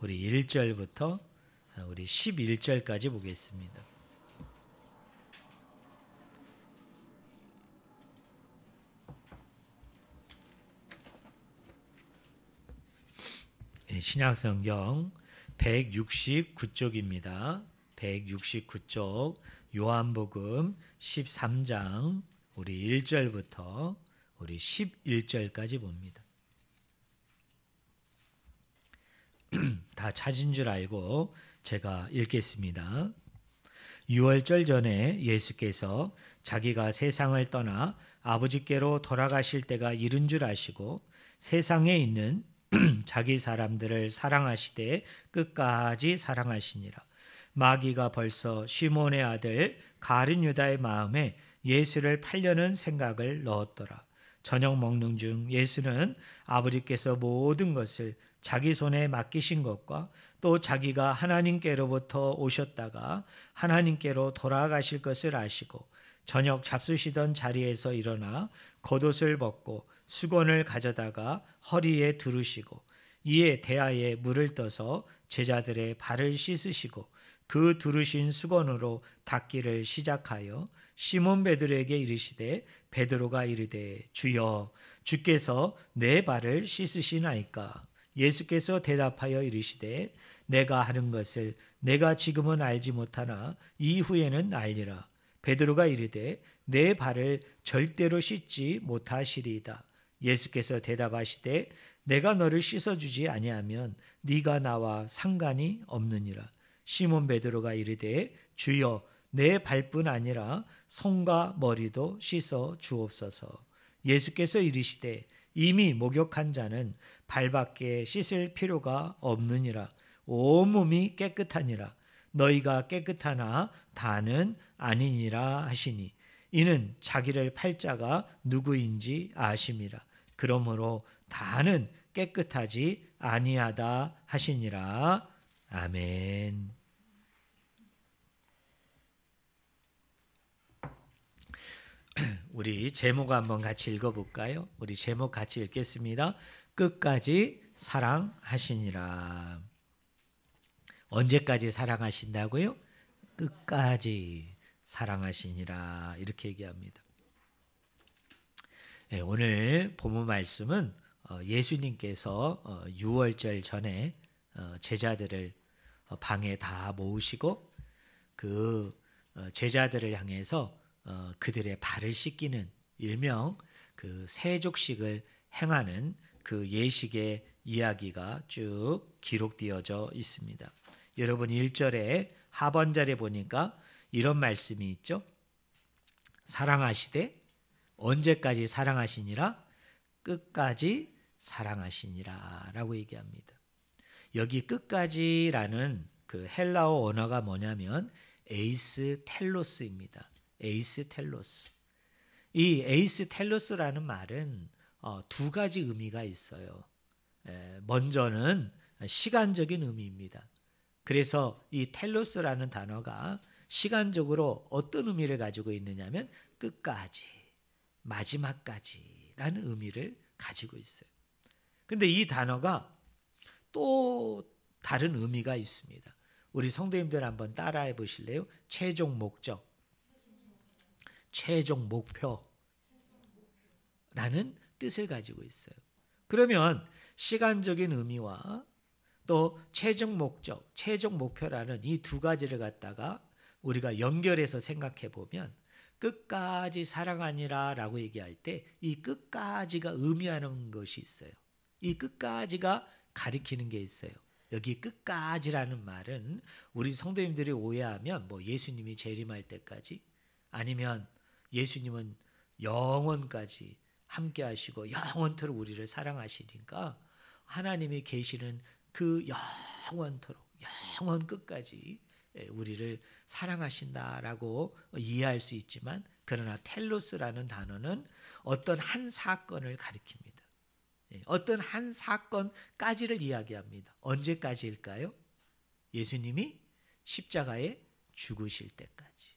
우리 1절부터 우리 11절까지 보겠습니다. 신약성경 169쪽입니다. 169쪽 요한복음 13장 우리 1절부터 우리 11절까지 봅니다. 다 찾은 줄 알고 제가 읽겠습니다. 6월절 전에 예수께서 자기가 세상을 떠나 아버지께로 돌아가실 때가 이른 줄 아시고 세상에 있는 자기 사람들을 사랑하시되 끝까지 사랑하시니라. 마귀가 벌써 시몬의 아들 가룟 유다의 마음에 예수를 팔려는 생각을 넣었더라. 저녁 먹는 중 예수는 아버지께서 모든 것을 자기 손에 맡기신 것과 또 자기가 하나님께로부터 오셨다가 하나님께로 돌아가실 것을 아시고 저녁 잡수시던 자리에서 일어나 겉옷을 벗고 수건을 가져다가 허리에 두르시고 이에 대야에 물을 떠서 제자들의 발을 씻으시고 그 두르신 수건으로 닦기를 시작하여 시몬 베드로에게 이르시되 베드로가 이르되 주여 주께서 내 발을 씻으시나이까. 예수께서 대답하여 이르시되 내가 하는 것을 내가 지금은 알지 못하나 이후에는 알리라. 베드로가 이르되 내 발을 절대로 씻지 못하시리이다. 예수께서 대답하시되 내가 너를 씻어주지 아니하면 네가 나와 상관이 없느니라. 시몬 베드로가 이르되 주여 내 발뿐 아니라 손과 머리도 씻어 주옵소서. 예수께서 이르시되 이미 목욕한 자는 발밖에 씻을 필요가 없느니라. 온몸이 깨끗하니라. 너희가 깨끗하나 다는 아니니라 하시니 이는 자기를 팔 자가 누구인지 아심이라. 그러므로 다는 깨끗하지 아니하다 하시니라. 아멘. 우리 제목 한번 같이 읽어볼까요? 우리 제목 같이 읽겠습니다. 끝까지 사랑하시니라. 언제까지 사랑하신다고요? 끝까지 사랑하시니라. 이렇게 얘기합니다. 네, 오늘 본문 말씀은 예수님께서 6월절 전에 제자들을 방에 다 모으시고 그 제자들을 향해서 그들의 발을 씻기는 일명 그 세족식을 행하는 그 예식의 이야기가 쭉 기록되어져 있습니다. 여러분 1절에 하반절에 보니까 이런 말씀이 있죠. 사랑하시되 언제까지 사랑하시니라? 끝까지 사랑하시니라 라고 얘기합니다. 여기 끝까지라는 그 헬라어 언어가 뭐냐면 에이스 텔로스입니다. 에이스 텔로스. 이 에이스 텔로스라는 말은 두 가지 의미가 있어요. 먼저는 시간적인 의미입니다. 그래서 이 텔로스라는 단어가 시간적으로 어떤 의미를 가지고 있느냐면 끝까지, 마지막까지라는 의미를 가지고 있어요. 근데 이 단어가 또 다른 의미가 있습니다. 우리 성도님들 한번 따라해 보실래요? 최종 목적, 최종 목표라는 뜻을 가지고 있어요. 그러면 시간적인 의미와 또 최종 목적, 최종 목표라는 이 두 가지를 갖다가 우리가 연결해서 생각해 보면 끝까지 사랑하니라 라고 얘기할 때 이 끝까지가 의미하는 것이 있어요. 이 끝까지가 가리키는 게 있어요. 여기 끝까지라는 말은 우리 성도님들이 오해하면 뭐 예수님이 재림할 때까지 아니면 예수님은 영원까지 함께 하시고 영원토록 우리를 사랑하시니까 하나님이 계시는 그 영원토록 영원 끝까지 우리를 사랑하신다라고 이해할 수 있지만 그러나 텔로스라는 단어는 어떤 한 사건을 가리킵니다. 어떤 한 사건까지를 이야기합니다. 언제까지일까요? 예수님이 십자가에 죽으실 때까지.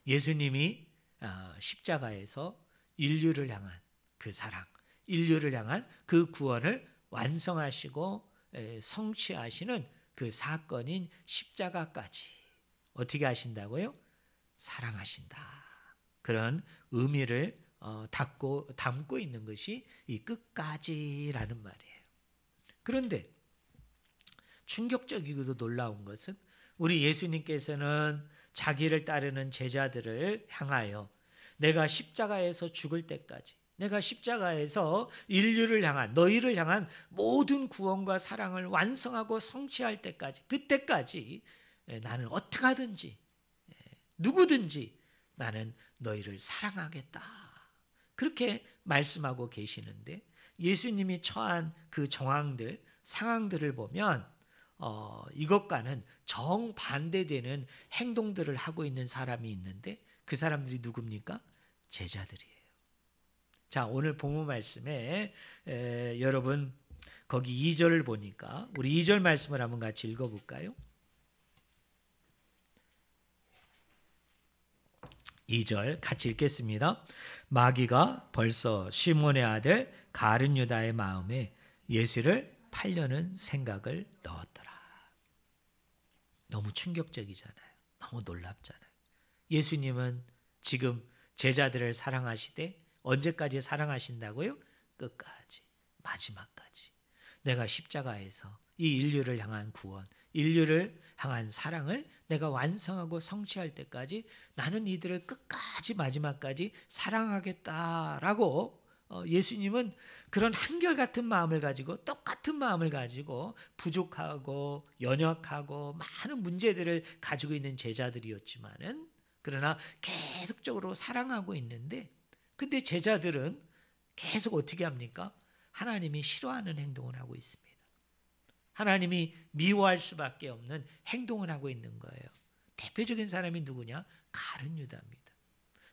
예수님이 십자가에서 인류를 향한 그 사랑, 인류를 향한 그 구원을 완성하시고 성취하시는 그 사건인 십자가까지 어떻게 하신다고요? 사랑하신다. 그런 의미를 담고 있는 것이 이 끝까지라는 말이에요. 그런데 충격적이고도 놀라운 것은 우리 예수님께서는 자기를 따르는 제자들을 향하여 내가 십자가에서 죽을 때까지, 내가 십자가에서 인류를 향한, 너희를 향한 모든 구원과 사랑을 완성하고 성취할 때까지, 그때까지 나는 어떻게 하든지 누구든지 나는 너희를 사랑하겠다. 그렇게 말씀하고 계시는데 예수님이 처한 그 정황들, 상황들을 보면 이것과는 정반대되는 행동들을 하고 있는 사람이 있는데 그 사람들이 누굽니까? 제자들이에요. 자, 오늘 본문 말씀에 여러분 거기 2절을 보니까 우리 2절 말씀을 한번 같이 읽어볼까요? 2절 같이 읽겠습니다. 마귀가 벌써 시몬의 아들 가룟 유다의 마음에 예수를 팔려는 생각을 넣었더라. 너무 충격적이잖아요. 너무 놀랍잖아요. 예수님은 지금 제자들을 사랑하시되 언제까지 사랑하신다고요? 끝까지, 마지막까지. 내가 십자가에서 이 인류를 향한 구원, 인류를 향한 사랑을 내가 완성하고 성취할 때까지 나는 이들을 끝까지 마지막까지 사랑하겠다라고 예수님은 그런 한결같은 마음을 가지고 똑같은 마음을 가지고 부족하고 연약하고 많은 문제들을 가지고 있는 제자들이었지만은 그러나 계속적으로 사랑하고 있는데 근데 제자들은 계속 어떻게 합니까? 하나님이 싫어하는 행동을 하고 있습니다. 하나님이 미워할 수밖에 없는 행동을 하고 있는 거예요. 대표적인 사람이 누구냐? 가룟 유다입니다.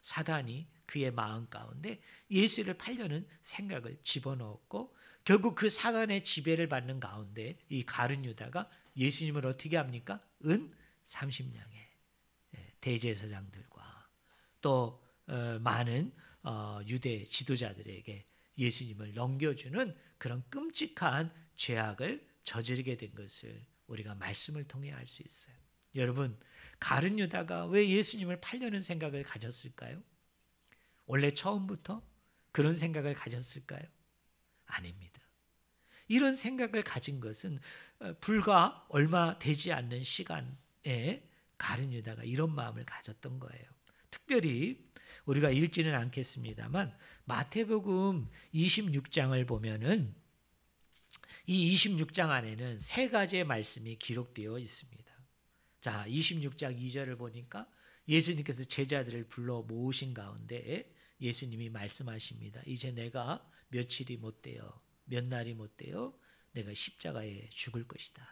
사단이 그의 마음 가운데 예수를 팔려는 생각을 집어넣었고 결국 그 사단의 지배를 받는 가운데 이 가룟 유다가 예수님을 어떻게 합니까? 은 30냥의 대제사장들과 또 많은 유대 지도자들에게 예수님을 넘겨주는 그런 끔찍한 죄악을 저지르게 된 것을 우리가 말씀을 통해 알 수 있어요. 여러분, 가룟 유다가 왜 예수님을 팔려는 생각을 가졌을까요? 원래 처음부터 그런 생각을 가졌을까요? 아닙니다. 이런 생각을 가진 것은 불과 얼마 되지 않는 시간에 가룟 유다가 이런 마음을 가졌던 거예요. 특별히 우리가 읽지는 않겠습니다만 마태복음 26장을 보면은 이 26장 안에는 세 가지의 말씀이 기록되어 있습니다. 자, 26장 2절을 보니까 예수님께서 제자들을 불러 모으신 가운데 예수님이 말씀하십니다. 이제 내가 며칠이 못 되어 몇 날이 못 되어 내가 십자가에 죽을 것이다.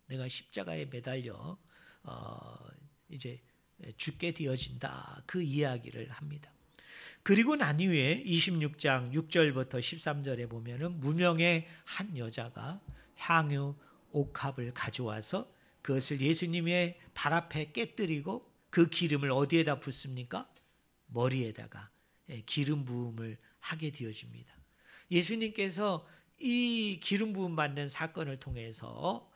내가 십자가에 매달려 이제 죽게 되어진다. 그 이야기를 합니다. 그리고 난 이후에 26장 6절부터 13절에 보면은 무명의 한 여자가 향유 옥합을 가져와서 그것을 예수님의 발 앞에 깨뜨리고 그 기름을 어디에다 붓습니까? 머리에다가 기름 부음을 하게 되어집니다. 예수님께서 이 기름 부음 받는 사건을 통해서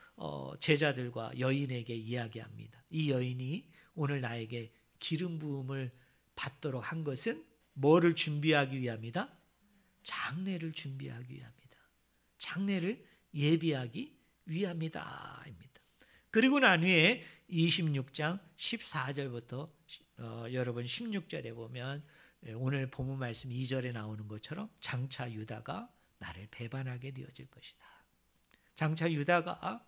제자들과 여인에게 이야기합니다. 이 여인이 오늘 나에게 기름 부음을 받도록 한 것은 뭐를 준비하기 위함이다? 장례를 준비하기 위함이다. 장례를 예비하기 위함이다. 그리고 난 후에 26장 14절부터 여러분 16절에 보면 오늘 본문 말씀 2절에 나오는 것처럼 장차 유다가 나를 배반하게 되어질 것이다. 장차 유다가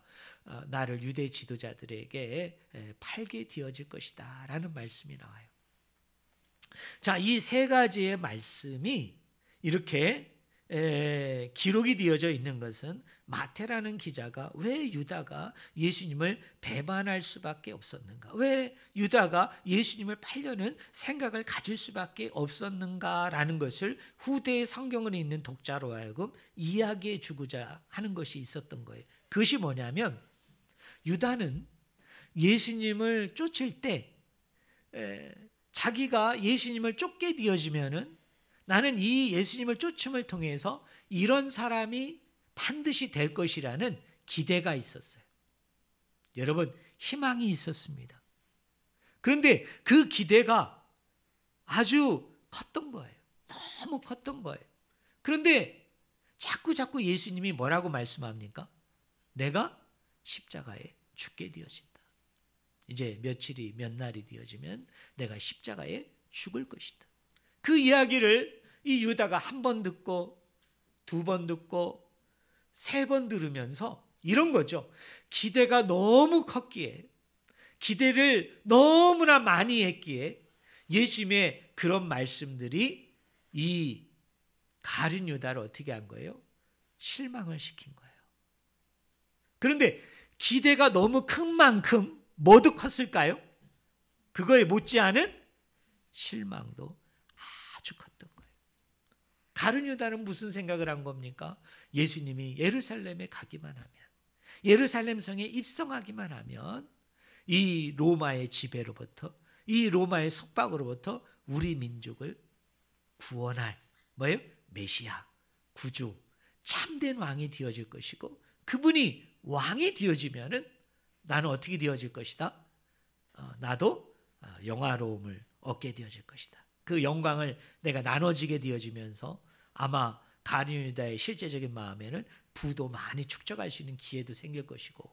나를 유대 지도자들에게 팔게 되어질 것이다 라는 말씀이 나와요. 자, 이 세 가지의 말씀이 이렇게 기록이 되어져 있는 것은 마태라는 기자가 왜 유다가 예수님을 배반할 수밖에 없었는가? 왜 유다가 예수님을 팔려는 생각을 가질 수밖에 없었는가라는 것을 후대의 성경을 읽는 독자로 하여금 이야기해 주고자 하는 것이 있었던 거예요. 그것이 뭐냐면 유다는 예수님을 쫓을 때 자기가 예수님을 쫓게 되어지면은 나는 이 예수님을 쫓음을 통해서 이런 사람이 반드시 될 것이라는 기대가 있었어요. 여러분, 희망이 있었습니다. 그런데 그 기대가 아주 컸던 거예요. 너무 컸던 거예요. 그런데 자꾸 예수님이 뭐라고 말씀합니까? 내가 십자가에 죽게 되어진다. 이제 며칠이 몇 날이 되어지면 내가 십자가에 죽을 것이다. 그 이야기를 이 유다가 한 번 듣고 두 번 듣고 세 번 들으면서 이런 거죠. 기대가 너무 컸기에, 기대를 너무나 많이 했기에 예수님의 그런 말씀들이 이 가룟 유다를 어떻게 한 거예요? 실망을 시킨 거예요. 그런데 기대가 너무 큰 만큼 뭐도 컸을까요? 그거에 못지않은 실망도 아주 컸던 거예요. 가룟 유다는 무슨 생각을 한 겁니까? 예수님이 예루살렘에 가기만 하면, 예루살렘 성에 입성하기만 하면 이 로마의 지배로부터, 이 로마의 속박으로부터 우리 민족을 구원할 뭐예요? 메시아, 구주, 참된 왕이 되어질 것이고, 그분이 왕이 되어지면은 나는 어떻게 되어질 것이다? 나도 영화로움을 얻게 되어질 것이다. 그 영광을 내가 나눠지게 되어지면서 아마 가룟 유다의 실제적인 마음에는 부도 많이 축적할 수 있는 기회도 생길 것이고,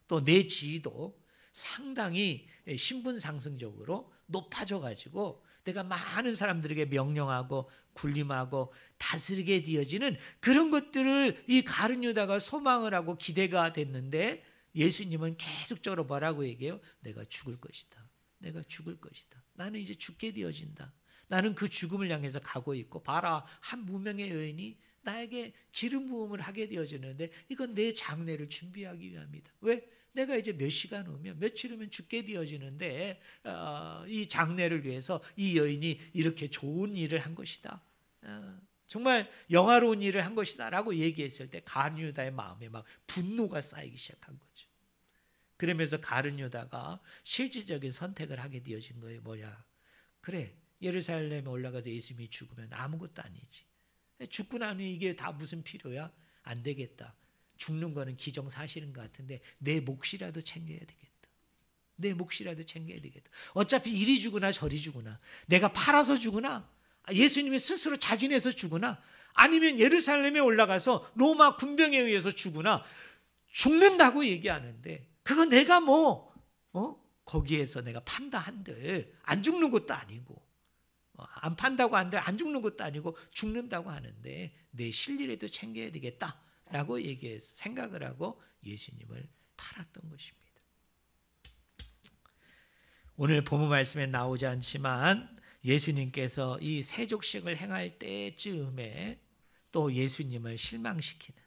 또 내 지위도 상당히 신분 상승적으로 높아져 가지고 내가 많은 사람들에게 명령하고 군림하고 다스리게 되어지는 그런 것들을 이 가룟 유다가 소망을 하고 기대가 됐는데, 예수님은 계속적으로 뭐라고 얘기해요? 내가 죽을 것이다. 내가 죽을 것이다. 나는 이제 죽게 되어진다. 나는 그 죽음을 향해서 가고 있고, 봐라, 한 무명의 여인이 나에게 기름 부음을 하게 되어지는데 이건 내 장례를 준비하기 위함이다. 왜? 내가 이제 몇 시간 후면, 며칠 후면 죽게 되어지는데 이 장례를 위해서 이 여인이 이렇게 좋은 일을 한 것이다. 정말 영화로운 일을 한 것이다 라고 얘기했을 때 가룟 유다의 마음에 막 분노가 쌓이기 시작한 거죠. 그러면서 가룟 유다가 실질적인 선택을 하게 되어진 거예요. 뭐야? 그래, 예루살렘에 올라가서 예수님이 죽으면 아무것도 아니지. 죽고 난 후에 이게 다 무슨 필요야? 안 되겠다. 죽는 거는 기정사실인 것 같은데 내 몫이라도 챙겨야 되겠다. 내 몫이라도 챙겨야 되겠다. 어차피 이리 죽으나 저리 죽으나, 내가 팔아서 죽으나, 예수님이 스스로 자진해서 죽으나, 아니면 예루살렘에 올라가서 로마 군병에 의해서 죽으나, 죽는다고 얘기하는데 그거 내가 거기에서 내가 판다 한들 안 죽는 것도 아니고, 안 판다고 한들 안 죽는 것도 아니고 죽는다고 하는데 내 실리라도 챙겨야 되겠다라고 얘기해서 생각을 하고 예수님을 팔았던 것입니다. 오늘 본문 말씀에 나오지 않지만 예수님께서 이 세족식을 행할 때쯤에 또 예수님을 실망시키는,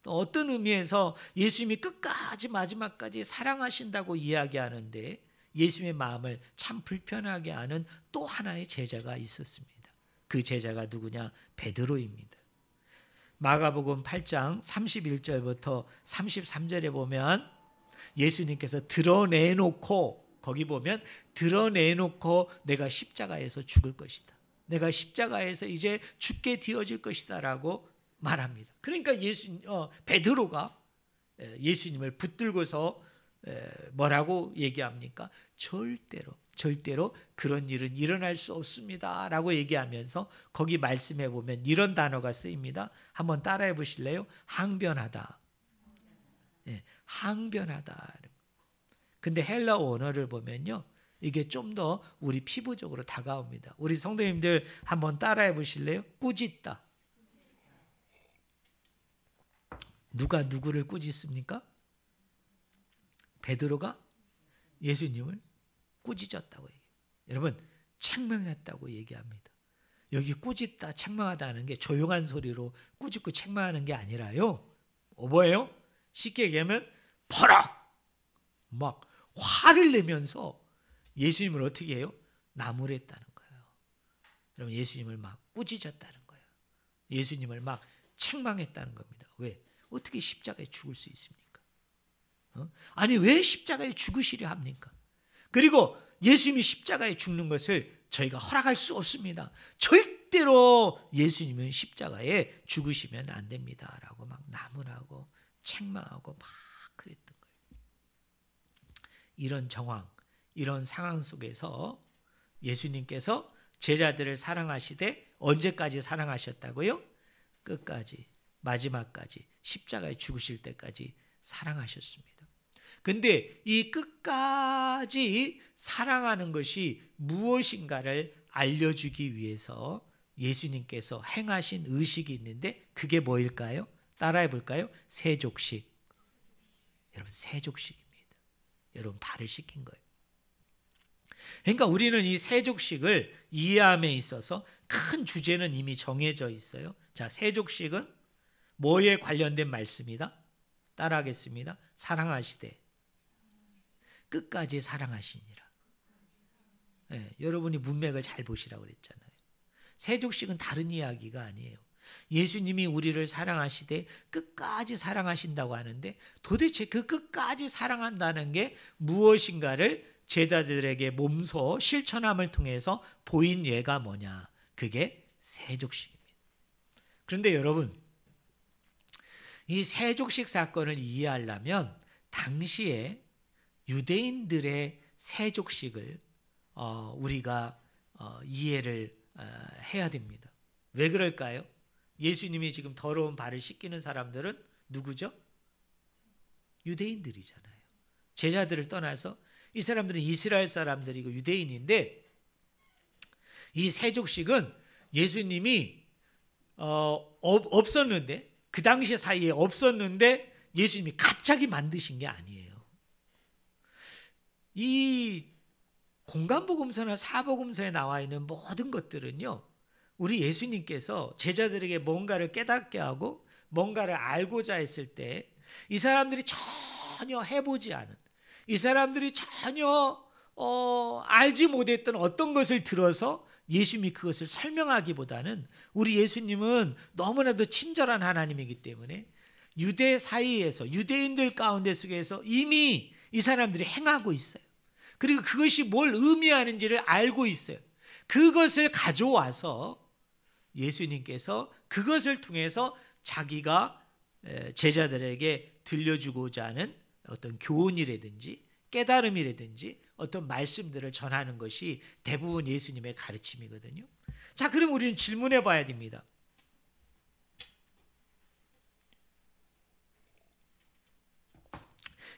또 어떤 의미에서 예수님이 끝까지 마지막까지 사랑하신다고 이야기하는데 예수님의 마음을 참 불편하게 하는 또 하나의 제자가 있었습니다. 그 제자가 누구냐? 베드로입니다. 마가복음 8장 31절부터 33절에 보면 예수님께서 드러내놓고, 거기 보면 드러내놓고 내가 십자가에서 죽을 것이다, 내가 십자가에서 이제 죽게 되어질 것이다 라고 말합니다. 그러니까 베드로가 예수님을 붙들고서 뭐라고 얘기합니까? 절대로 그런 일은 일어날 수 없습니다 라고 얘기하면서 거기 말씀해 보면 이런 단어가 쓰입니다. 한번 따라해 보실래요? 항변하다. 항변하다. 근데 헬라어 원어를 보면요, 이게 좀 더 우리 피부적으로 다가옵니다. 우리 성도님들 한번 따라해 보실래요? 꾸짖다. 누가 누구를 꾸짖습니까? 베드로가 예수님을 꾸짖었다고 얘기해요. 여러분, 책망했다고 얘기합니다. 여기 꾸짖다, 책망하다는 게 조용한 소리로 꾸짖고 책망하는 게 아니라요, 뭐예요? 쉽게 얘기하면 버럭 막 화를 내면서 예수님을 어떻게 해요? 나무랬다는 거예요. 여러분, 예수님을 막 꾸짖었다는 거예요. 예수님을 막 책망했다는 겁니다. 왜? 어떻게 십자가에 죽을 수 있습니까? 아니, 왜 십자가에 죽으시려 합니까? 그리고 예수님이 십자가에 죽는 것을 저희가 허락할 수 없습니다. 절대로 예수님은 십자가에 죽으시면 안 됩니다 라고 막 나무라고 책망하고 막 그랬던 거예요. 이런 정황, 이런 상황 속에서 예수님께서 제자들을 사랑하시되 언제까지 사랑하셨다고요? 끝까지, 마지막까지, 십자가에 죽으실 때까지 사랑하셨습니다. 근데 이 끝까지 사랑하는 것이 무엇인가를 알려주기 위해서 예수님께서 행하신 의식이 있는데 그게 뭐일까요? 따라해 볼까요? 세족식. 여러분, 세족식입니다. 여러분, 발을 씻긴 거예요. 그러니까 우리는 이 세족식을 이해함에 있어서 큰 주제는 이미 정해져 있어요. 자, 세족식은 뭐에 관련된 말씀이다? 따라하겠습니다. 사랑하시되 끝까지 사랑하시니라. 네, 여러분이 문맥을 잘 보시라고 그랬잖아요. 세족식은 다른 이야기가 아니에요. 예수님이 우리를 사랑하시되 끝까지 사랑하신다고 하는데 도대체 그 끝까지 사랑한다는 게 무엇인가를 제자들에게 몸소 실천함을 통해서 보인 예가 뭐냐? 그게 세족식입니다. 그런데 여러분, 이 세족식 사건을 이해하려면 당시에 유대인들의 세족식을 우리가 이해를 해야 됩니다. 왜 그럴까요? 예수님이 지금 더러운 발을 씻기는 사람들은 누구죠? 유대인들이잖아요. 제자들을 떠나서 이 사람들은 이스라엘 사람들이고 유대인인데, 이 세족식은 예수님이 없었는데, 그 당시 사이에 없었는데 예수님이 갑자기 만드신 게 아니에요. 이 공간복음서나 사복음서에 나와 있는 모든 것들은요, 우리 예수님께서 제자들에게 뭔가를 깨닫게 하고 뭔가를 알고자 했을 때 이 사람들이 전혀 해보지 않은, 이 사람들이 전혀 알지 못했던 어떤 것을 들어서 예수님이 그것을 설명하기보다는, 우리 예수님은 너무나도 친절한 하나님이기 때문에 유대 사이에서, 유대인들 가운데 속에서 이미 이 사람들이 행하고 있어요. 그리고 그것이 뭘 의미하는지를 알고 있어요. 그것을 가져와서 예수님께서 그것을 통해서 자기가 제자들에게 들려주고자 하는 어떤 교훈이라든지 깨달음이라든지 어떤 말씀들을 전하는 것이 대부분 예수님의 가르침이거든요. 자, 그럼 우리는 질문해 봐야 됩니다.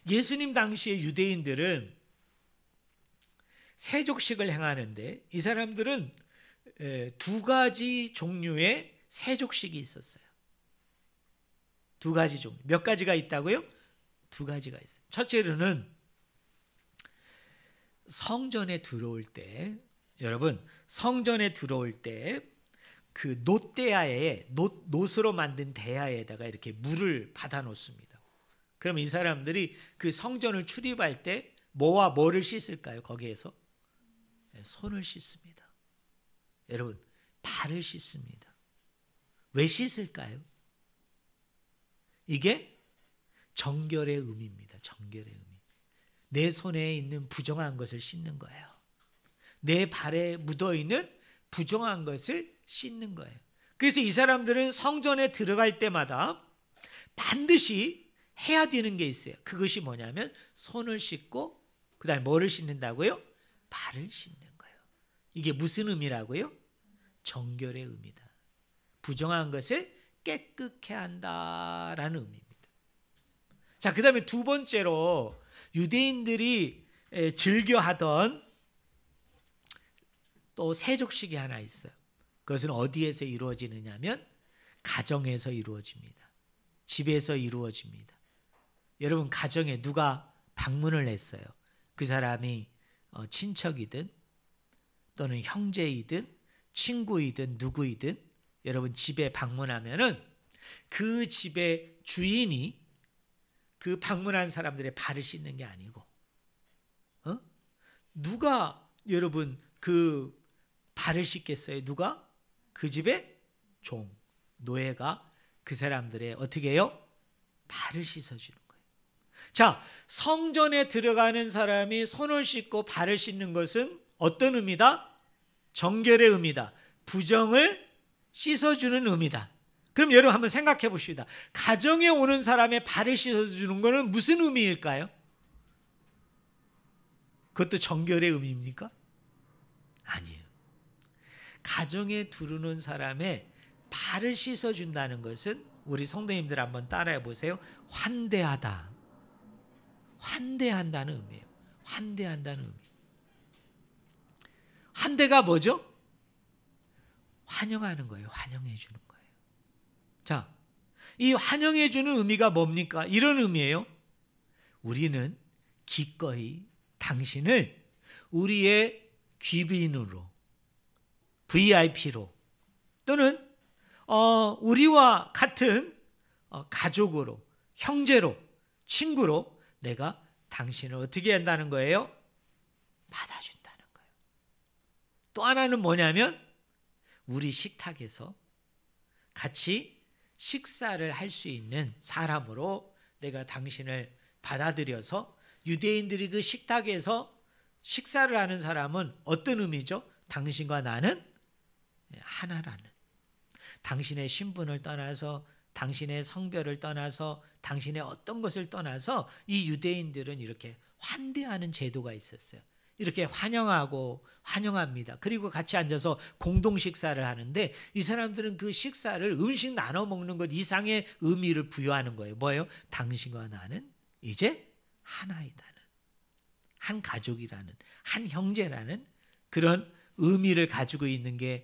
예수님 당시의 유대인들은 세족식을 행하는데 이 사람들은 두 가지 종류의 세족식이 있었어요. 두 가지 종류. 몇 가지가 있다고요? 두 가지가 있어요. 첫째로는 성전에 들어올 때, 여러분, 성전에 들어올 때 그 놋대야에, 놋으로 만든 대야에다가 이렇게 물을 받아 놓습니다. 그럼 이 사람들이 그 성전을 출입할 때 뭐와 뭐를 씻을까요? 거기에서 손을 씻습니다. 여러분, 발을 씻습니다. 왜 씻을까요? 이게 정결의 의미입니다. 정결의 의미. 내 손에 있는 부정한 것을 씻는 거예요. 내 발에 묻어있는 부정한 것을 씻는 거예요. 그래서 이 사람들은 성전에 들어갈 때마다 반드시 해야 되는 게 있어요. 그것이 뭐냐면 손을 씻고 그 다음에 뭐를 씻는다고요? 발을 씻는 거예요. 이게 무슨 의미라고요? 정결의 의미다. 부정한 것을 깨끗게 한다라는 의미입니다. 자, 그 다음에 두 번째로 유대인들이 즐겨하던 또 세족식이 하나 있어요. 그것은 어디에서 이루어지느냐면 가정에서 이루어집니다. 집에서 이루어집니다. 여러분, 가정에 누가 방문을 했어요. 그 사람이 친척이든 또는 형제이든 친구이든 누구이든 여러분 집에 방문하면은 그 집의 주인이 그 방문한 사람들의 발을 씻는 게 아니고 누가 여러분 그 발을 씻겠어요? 누가? 그 집의 종, 노예가 그 사람들의 어떻게 해요? 발을 씻어주는 거예요. 자, 성전에 들어가는 사람이 손을 씻고 발을 씻는 것은 어떤 의미다? 정결의 의미다. 부정을 씻어주는 의미다. 그럼 여러분 한번 생각해 봅시다. 가정에 오는 사람의 발을 씻어주는 것은 무슨 의미일까요? 그것도 정결의 의미입니까? 아니에요. 가정에 들어오는 사람의 발을 씻어준다는 것은 우리 성도님들 한번 따라해 보세요. 환대하다. 환대한다는 의미예요. 환대한다는 의미. 환대가 뭐죠? 환영하는 거예요. 환영해 주는 거예요. 자, 이 환영해 주는 의미가 뭡니까? 이런 의미예요. 우리는 기꺼이 당신을 우리의 귀빈으로, VIP로 또는 우리와 같은 가족으로, 형제로, 친구로 내가 당신을 어떻게 한다는 거예요? 받아준다는 거예요. 또 하나는 뭐냐면 우리 식탁에서 같이 식사를 할 수 있는 사람으로 내가 당신을 받아들여서, 유대인들이 그 식탁에서 식사를 하는 사람은 어떤 의미죠? 당신과 나는 하나라는, 당신의 신분을 떠나서, 당신의 성별을 떠나서, 당신의 어떤 것을 떠나서 이 유대인들은 이렇게 환대하는 제도가 있었어요. 이렇게 환영하고 환영합니다. 그리고 같이 앉아서 공동 식사를 하는데 이 사람들은 그 식사를 음식 나눠 먹는 것 이상의 의미를 부여하는 거예요. 뭐예요? 당신과 나는 이제 하나이다는, 한 가족이라는, 한 형제라는 그런 의미를 가지고 있는 게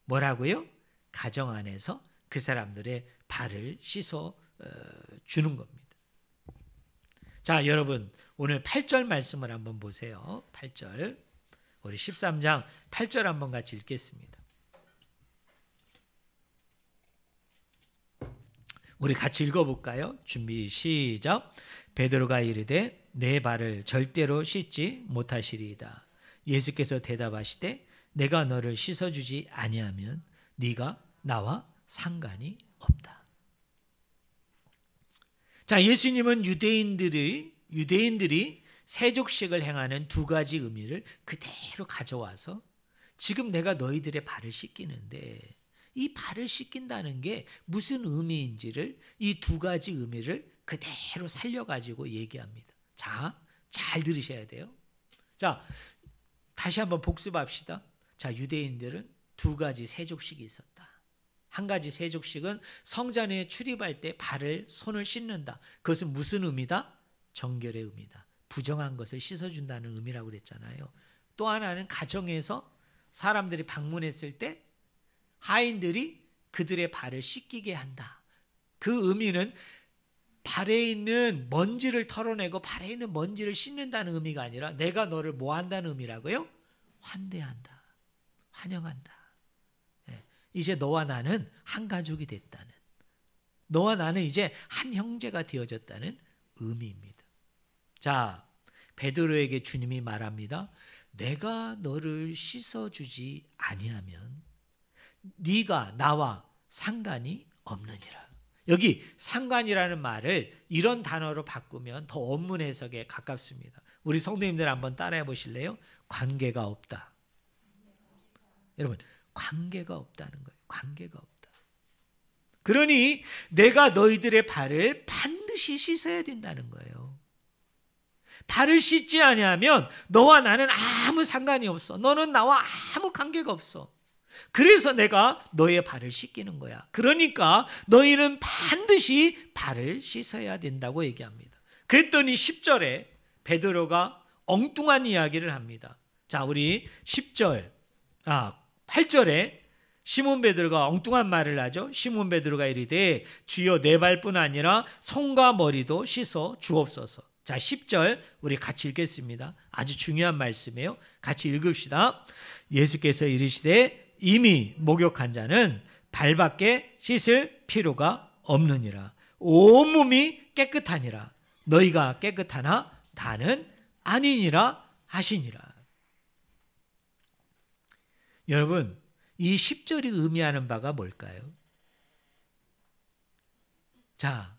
뭐라고요? 가정 안에서 그 사람들의 발을 씻어 주는 겁니다. 자, 여러분 오늘 8절 말씀을 한번 보세요. 8절. 우리 13장 8절 한번 같이 읽겠습니다. 우리 같이 읽어볼까요? 준비 시작. 베드로가 이르되 내 발을 절대로 씻지 못하시리이다. 예수께서 대답하시되 내가 너를 씻어주지 아니하면 네가 나와 상관이 없다. 자, 예수님은 유대인들이 세족식을 행하는 두 가지 의미를 그대로 가져와서 지금 내가 너희들의 발을 씻기는데 이 발을 씻긴다는 게 무슨 의미인지를, 이 두 가지 의미를 그대로 살려가지고 얘기합니다. 자, 잘 들으셔야 돼요. 자, 다시 한번 복습합시다. 자, 유대인들은 두 가지 세족식이 있었다. 한 가지 세족식은 성전에 출입할 때 발을, 손을 씻는다. 그것은 무슨 의미다? 정결의 의미다. 부정한 것을 씻어준다는 의미라고 그랬잖아요. 또 하나는 가정에서 사람들이 방문했을 때 하인들이 그들의 발을 씻기게 한다. 그 의미는 발에 있는 먼지를 털어내고 발에 있는 먼지를 씻는다는 의미가 아니라 내가 너를 뭐 한다는 의미라고요? 환대한다. 환영한다. 이제 너와 나는 한 가족이 됐다는, 너와 나는 이제 한 형제가 되어졌다는 의미입니다. 자, 베드로에게 주님이 말합니다. 내가 너를 씻어주지 아니하면 네가 나와 상관이 없느니라. 여기 상관이라는 말을 이런 단어로 바꾸면 더 원문 해석에 가깝습니다. 우리 성도님들 한번 따라해 보실래요? 관계가 없다. 여러분, 관계가 없다는 거예요. 관계가 없다. 그러니 내가 너희들의 발을 반드시 씻어야 된다는 거예요. 발을 씻지 아니하면 너와 나는 아무 상관이 없어. 너는 나와 아무 관계가 없어. 그래서 내가 너의 발을 씻기는 거야. 그러니까 너희는 반드시 발을 씻어야 된다고 얘기합니다. 그랬더니 10절에 베드로가 엉뚱한 이야기를 합니다. 자, 우리 8절에 시몬 베드로가 엉뚱한 말을 하죠. 시몬 베드로가 이르되 주여 내 발뿐 아니라 손과 머리도 씻어 주옵소서. 자, 10절 우리 같이 읽겠습니다. 아주 중요한 말씀이에요. 같이 읽읍시다. 예수께서 이르시되 이미 목욕한 자는 발밖에 씻을 필요가 없느니라. 온몸이 깨끗하니라. 너희가 깨끗하나 다는 아니니라 하시니라. 여러분, 이 10절이 의미하는 바가 뭘까요? 자,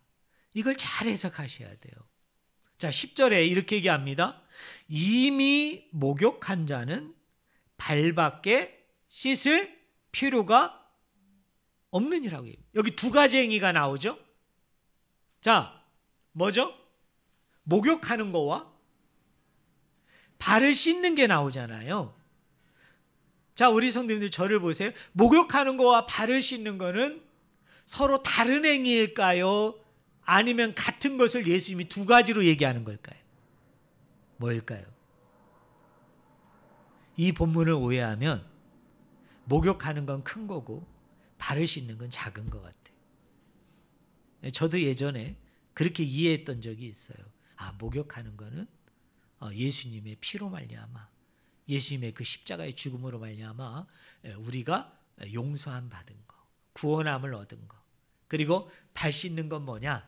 이걸 잘 해석하셔야 돼요. 자, 10절에 이렇게 얘기합니다. 이미 목욕한 자는 발밖에 씻을 필요가 없느니라고 해요. 여기 두 가지 행위가 나오죠. 자, 뭐죠? 목욕하는 거와 발을 씻는 게 나오잖아요. 자, 우리 성도님들 저를 보세요. 목욕하는 거와 발을 씻는 거는 서로 다른 행위일까요? 아니면 같은 것을 예수님이 두 가지로 얘기하는 걸까요? 뭘까요? 이 본문을 오해하면 목욕하는 건 큰 거고 발을 씻는 건 작은 것 같아요. 저도 예전에 그렇게 이해했던 적이 있어요. 아, 목욕하는 거는 예수님의 피로 말미암아, 예수님의 그 십자가의 죽음으로 말미암아 우리가 용서함 받은 거, 구원함을 얻은 거. 그리고 발 씻는 건 뭐냐?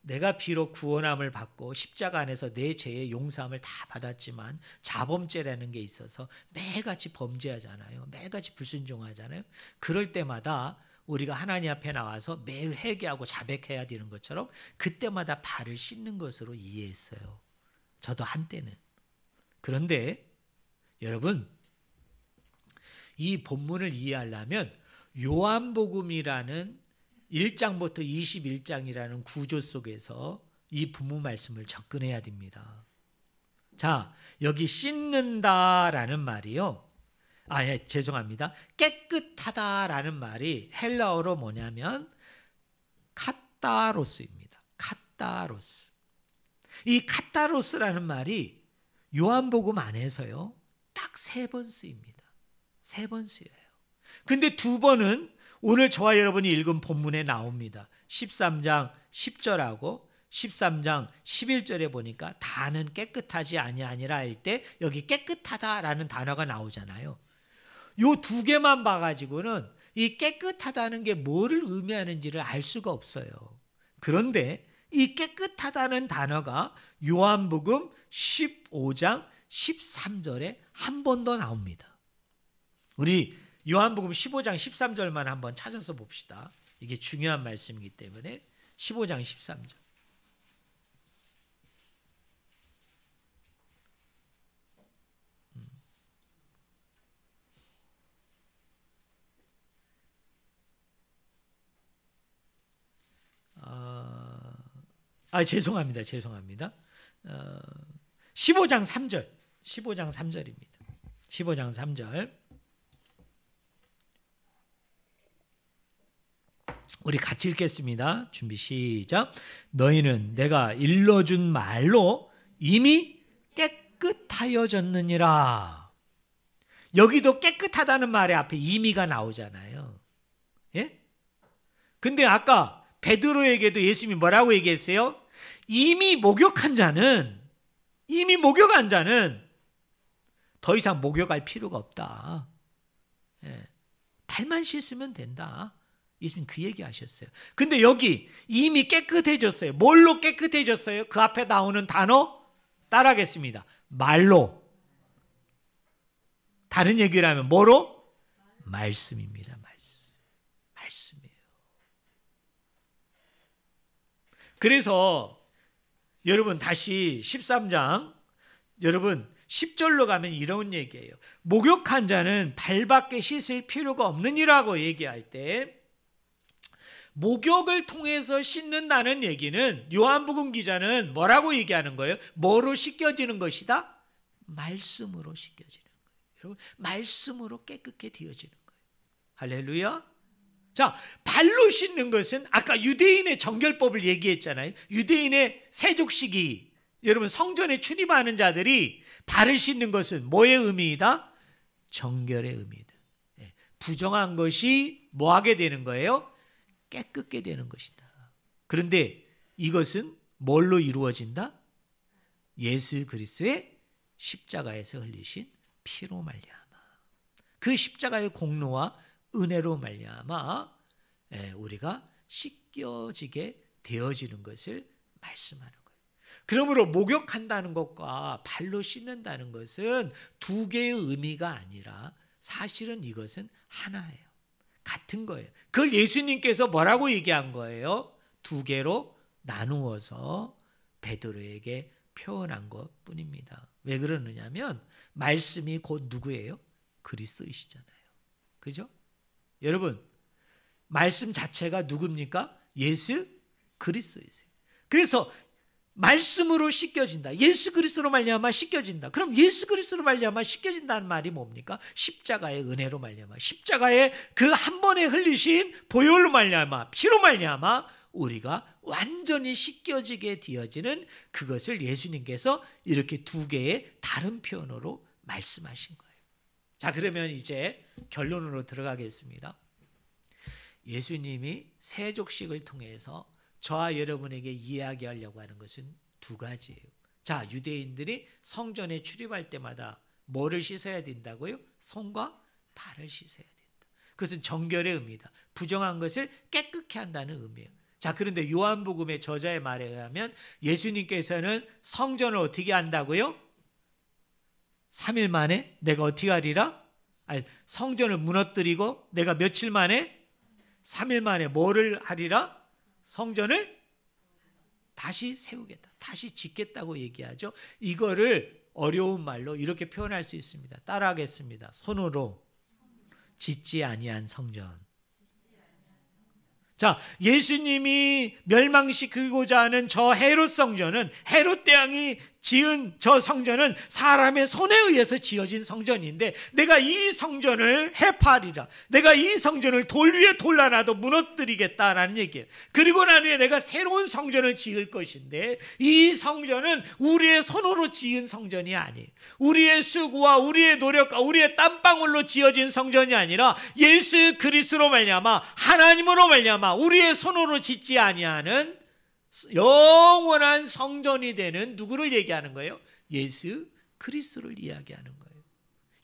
내가 비록 구원함을 받고 십자가 안에서 내 죄의 용서함을 다 받았지만 자범죄라는 게 있어서 매일같이 범죄하잖아요. 매일같이 불순종하잖아요. 그럴 때마다 우리가 하나님 앞에 나와서 매일 회개하고 자백해야 되는 것처럼 그때마다 발을 씻는 것으로 이해했어요. 저도 한때는. 그런데 여러분, 이 본문을 이해하려면 요한복음이라는 1장부터 21장이라는 구조 속에서 이 본문 말씀을 접근해야 됩니다. 자, 여기 씻는다라는 말이요. 죄송합니다. 깨끗하다라는 말이 헬라어로 뭐냐면 카타로스입니다. 카타로스. 이 카타로스라는 말이 요한복음 안에서요. 딱 3번 쓰입니다. 3번 쓰여요. 근데 2번은 오늘 저와 여러분이 읽은 본문에 나옵니다. 13장 10절하고 13장 11절에 보니까 다는 깨끗하지 아니하니라 할 때 여기 깨끗하다라는 단어가 나오잖아요. 요 2개만 봐가지고는 이 깨끗하다는 게 뭐를 의미하는지를 알 수가 없어요. 그런데 이 깨끗하다는 단어가 요한복음 15장 13절에 한 번 더 나옵니다. 우리 요한복음 15장 13절만 한번 찾아서 봅시다. 이게 중요한 말씀이기 때문에 15장 13절. 죄송합니다. 15장 3절. 15장 3절입니다. 15장 3절. 우리 같이 읽겠습니다. 준비 시작. 너희는 내가 일러준 말로 이미 깨끗하여졌느니라. 여기도 깨끗하다는 말에 앞에 이미가 나오잖아요. 예? 근데 아까 베드로에게도 예수님이 뭐라고 얘기했어요? 이미 목욕한 자는 더 이상 목욕할 필요가 없다. 예. 발만 씻으면 된다. 예수님 그 얘기 하셨어요. 근데 여기 이미 깨끗해졌어요. 뭘로 깨끗해졌어요? 그 앞에 나오는 단어 따라하겠습니다. 말로. 다른 얘기를 하면 뭐로? 말씀입니다. 말씀이에요. 그래서 여러분 다시 13장 여러분 10절로 가면 이런 얘기예요. 목욕한 자는 발밖에 씻을 필요가 없느니라고 얘기할 때 목욕을 통해서 씻는다는 얘기는 요한복음 기자는 뭐라고 얘기하는 거예요? 뭐로 씻겨지는 것이다? 말씀으로 씻겨지는 거예요. 여러분, 말씀으로 깨끗게 되어지는 거예요. 할렐루야. 자, 발로 씻는 것은 아까 유대인의 정결법을 얘기했잖아요. 유대인의 세족식이 여러분 성전에 출입하는 자들이 발을 씻는 것은 뭐의 의미이다? 정결의 의미이다. 부정한 것이 뭐 하게 되는 거예요? 깨끗게 되는 것이다. 그런데 이것은 뭘로 이루어진다? 예수 그리스도의 십자가에서 흘리신 피로 말미암아. 그 십자가의 공로와 은혜로 말미암아 우리가 씻겨지게 되어지는 것을 말씀하는 거예요. 그러므로 목욕한다는 것과 발로 씻는다는 것은 두 개의 의미가 아니라 사실은 이것은 하나예요. 같은 거예요. 그걸 예수님께서 뭐라고 얘기한 거예요? 두 개로 나누어서 베드로에게 표현한 것뿐입니다. 왜 그러느냐면 말씀이 곧 누구예요? 그리스도이시잖아요. 그죠? 여러분, 말씀 자체가 누굽니까? 예수 그리스도이세요. 그래서 말씀으로 씻겨진다. 예수 그리스도로 말미암아 씻겨진다. 그럼 예수 그리스도로 말미암아 씻겨진다는 말이 뭡니까? 십자가의 은혜로 말미암아, 십자가의 그 한 번에 흘리신 보혈로 말미암아, 피로 말미암아 우리가 완전히 씻겨지게 되어지는 그것을 예수님께서 이렇게 두 개의 다른 표현으로 말씀하신 거예요. 자, 그러면 이제 결론으로 들어가겠습니다. 예수님이 세족식을 통해서 저와 여러분에게 이야기하려고 하는 것은 두 가지예요. 자, 유대인들이 성전에 출입할 때마다 뭐를 씻어야 된다고요? 손과 발을 씻어야 된다. 그것은 정결의 의미다. 부정한 것을 깨끗게 한다는 의미예요. 자, 그런데 요한복음의 저자의 말에 의하면 예수님께서는 성전을 어떻게 한다고요? 3일 만에 내가 어떻게 하리라? 아니, 성전을 무너뜨리고 내가 며칠 만에? 3일 만에 뭐를 하리라? 성전을 다시 세우겠다. 다시 짓겠다고 얘기하죠. 이거를 어려운 말로 이렇게 표현할 수 있습니다. 따라하겠습니다. 손으로 짓지 아니한 성전. 자, 예수님이 멸망시키고자 하는 저 헤롯 성전은, 헤롯 대왕이 지은 저 성전은 사람의 손에 의해서 지어진 성전인데, 내가 이 성전을 해파하리라, 내가 이 성전을 돌 위에 돌라놔도 무너뜨리겠다라는 얘기예요. 그리고 난 후에 내가 새로운 성전을 지을 것인데, 이 성전은 우리의 손으로 지은 성전이 아니에요. 우리의 수고와 우리의 노력과 우리의 땀방울로 지어진 성전이 아니라 예수 그리스도로 말미암아, 하나님으로 말미암아 우리의 손으로 짓지 아니하는 영원한 성전이 되는 누구를 얘기하는 거예요? 예수 그리스도를 이야기하는 거예요.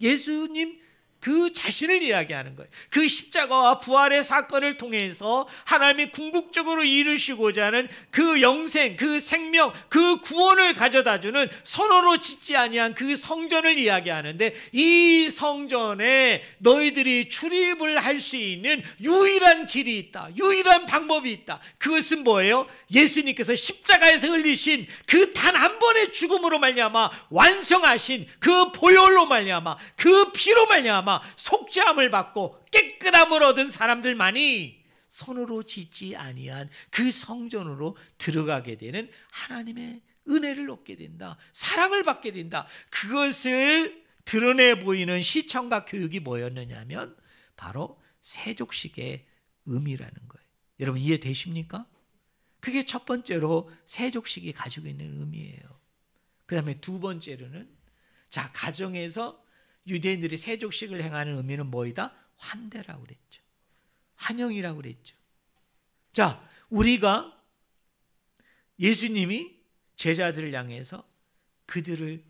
예수님 그 자신을 이야기하는 거예요. 그 십자가와 부활의 사건을 통해서 하나님이 궁극적으로 이루시고자 하는 그 영생, 그 생명, 그 구원을 가져다주는 손으로 짓지 아니한 그 성전을 이야기하는데, 이 성전에 너희들이 출입을 할 수 있는 유일한 길이 있다. 유일한 방법이 있다. 그것은 뭐예요? 예수님께서 십자가에서 흘리신 그 단 한 번의 죽음으로 말미암아 완성하신 그 보혈로 말미암아, 그 피로 말미암아 속죄함을 받고 깨끗함을 얻은 사람들만이 손으로 짓지 아니한 그 성전으로 들어가게 되는 하나님의 은혜를 얻게 된다. 사랑을 받게 된다. 그것을 드러내 보이는 시청과 교육이 뭐였느냐면 바로 세족식의 의미라는 거예요. 여러분 이해되십니까? 그게 첫 번째로 세족식이 가지고 있는 의미예요. 그 다음에 두 번째로는, 자, 가정에서 유대인들이 세족식을 행하는 의미는 뭐이다? 환대라고 그랬죠. 환영이라고 그랬죠. 자, 우리가 예수님이 제자들을 향해서 그들을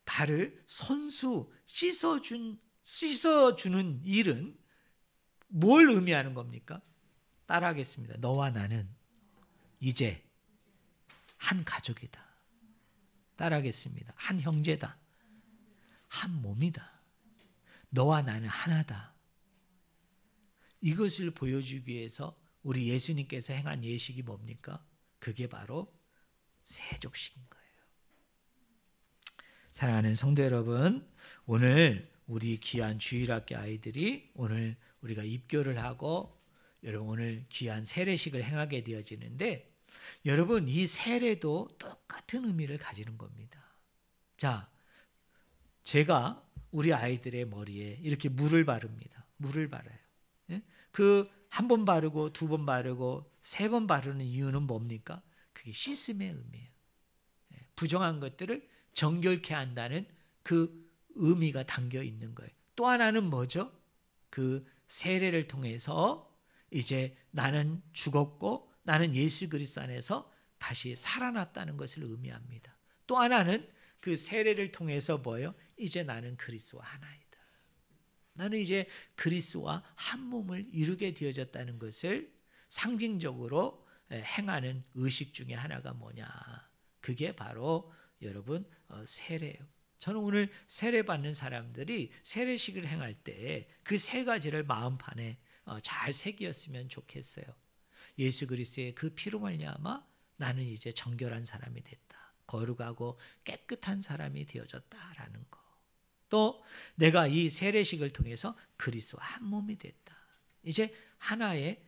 발을 손수 씻어주는 일은 뭘 의미하는 겁니까? 따라하겠습니다. 너와 나는 이제 한 가족이다. 따라하겠습니다. 한 형제다. 한 몸이다. 너와 나는 하나다. 이것을 보여주기 위해서 우리 예수님께서 행한 예식이 뭡니까? 그게 바로 세족식인 거예요. 사랑하는 성도 여러분, 오늘 우리 귀한 주일학교 아이들이 오늘 우리가 입교를 하고 여러분 오늘 귀한 세례식을 행하게 되어지는데, 여러분 이 세례도 똑같은 의미를 가지는 겁니다. 자, 제가 우리 아이들의 머리에 이렇게 물을 바릅니다. 물을 발라요. 그 한 번 바르고 두 번 바르고 세 번 바르는 이유는 뭡니까? 그게 씻음의 의미예요. 부정한 것들을 정결케 한다는 그 의미가 담겨 있는 거예요. 또 하나는 뭐죠? 그 세례를 통해서 이제 나는 죽었고 나는 예수 그리스도 안에서 다시 살아났다는 것을 의미합니다. 또 하나는 그 세례를 통해서 뭐예요? 이제 나는 그리스도와 하나이다. 나는 이제 그리스도와 한 몸을 이루게 되어졌다는 것을 상징적으로 행하는 의식 중에 하나가 뭐냐? 그게 바로 여러분 세례예요. 저는 오늘 세례받는 사람들이 세례식을 행할 때 그 세 가지를 마음판에 잘 새겼으면 좋겠어요. 예수 그리스도의 그 피로 말미암아 나는 이제 정결한 사람이 됐다. 거룩하고 깨끗한 사람이 되어졌다라는 거. 또 내가 이 세례식을 통해서 그리스도와 한 몸이 됐다. 이제 하나의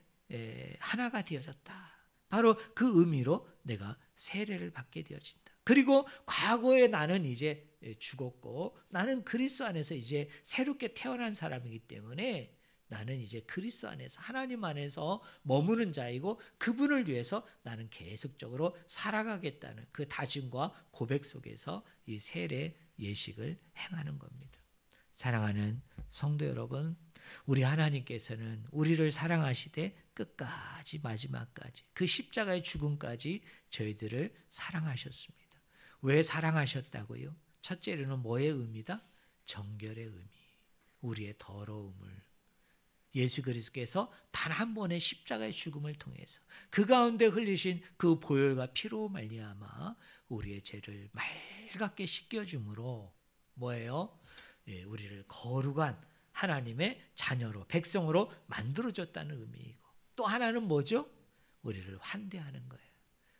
하나가 되어졌다. 바로 그 의미로 내가 세례를 받게 되어진다. 그리고 과거에 나는 이제 죽었고 나는 그리스도 안에서 이제 새롭게 태어난 사람이기 때문에 나는 이제 그리스도 안에서 하나님 안에서 머무는 자이고 그분을 위해서 나는 계속적으로 살아가겠다는 그 다짐과 고백 속에서 이 세례 예식을 행하는 겁니다. 사랑하는 성도 여러분, 우리 하나님께서는 우리를 사랑하시되 끝까지 마지막까지 그 십자가의 죽음까지 저희들을 사랑하셨습니다. 왜 사랑하셨다고요? 첫째로는 뭐의 의미다? 정결의 의미. 우리의 더러움을 예수 그리스도께서 단 한 번의 십자가의 죽음을 통해서 그 가운데 흘리신 그 보혈과 피로 말미암아 우리의 죄를 맑게 씻겨줌으로 뭐예요? 우리를 거룩한 하나님의 자녀로 백성으로 만들어줬다는 의미이고 또 하나는 뭐죠? 우리를 환대하는 거예요.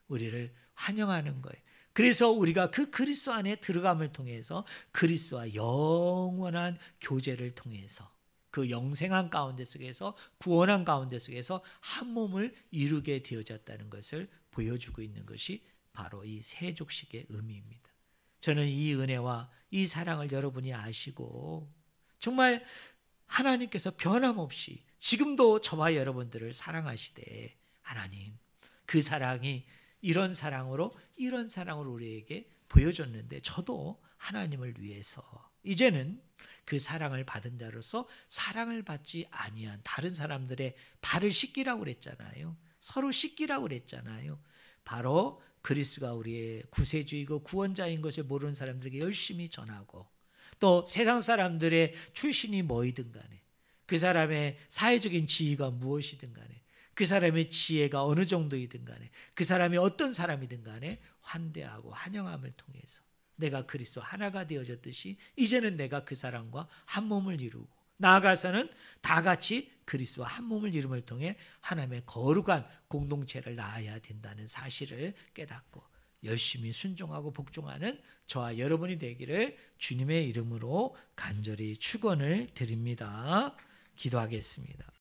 우리를 환영하는 거예요. 그래서 우리가 그 그리스도 안에 들어감을 통해서 그리스도와 영원한 교제를 통해서 그 영생한 가운데 속에서 구원한 가운데 속에서 한 몸을 이루게 되어졌다는 것을 보여주고 있는 것이 바로 이 세족식의 의미입니다. 저는 이 은혜와 이 사랑을 여러분이 아시고 정말 하나님께서 변함없이 지금도 저와 여러분들을 사랑하시되 하나님 그 사랑이 이런 사랑으로 우리에게 보여줬는데 저도 하나님을 위해서 이제는 그 사랑을 받은 자로서 사랑을 받지 아니한 다른 사람들의 발을 씻기라고 그랬잖아요. 서로 씻기라고 그랬잖아요. 바로 그리스도가 우리의 구세주이고 구원자인 것을 모르는 사람들에게 열심히 전하고 또 세상 사람들의 출신이 뭐이든 간에 그 사람의 사회적인 지위가 무엇이든 간에 그 사람의 지혜가 어느 정도이든 간에 그 사람이 어떤 사람이든 간에 환대하고 환영함을 통해서 내가 그리스도 하나가 되어졌듯이 이제는 내가 그 사람과 한 몸을 이루고 나아가서는 다 같이 그리스도와 한 몸을 이룸을 통해 하나님의 거룩한 공동체를 낳아야 된다는 사실을 깨닫고 열심히 순종하고 복종하는 저와 여러분이 되기를 주님의 이름으로 간절히 축원을 드립니다. 기도하겠습니다.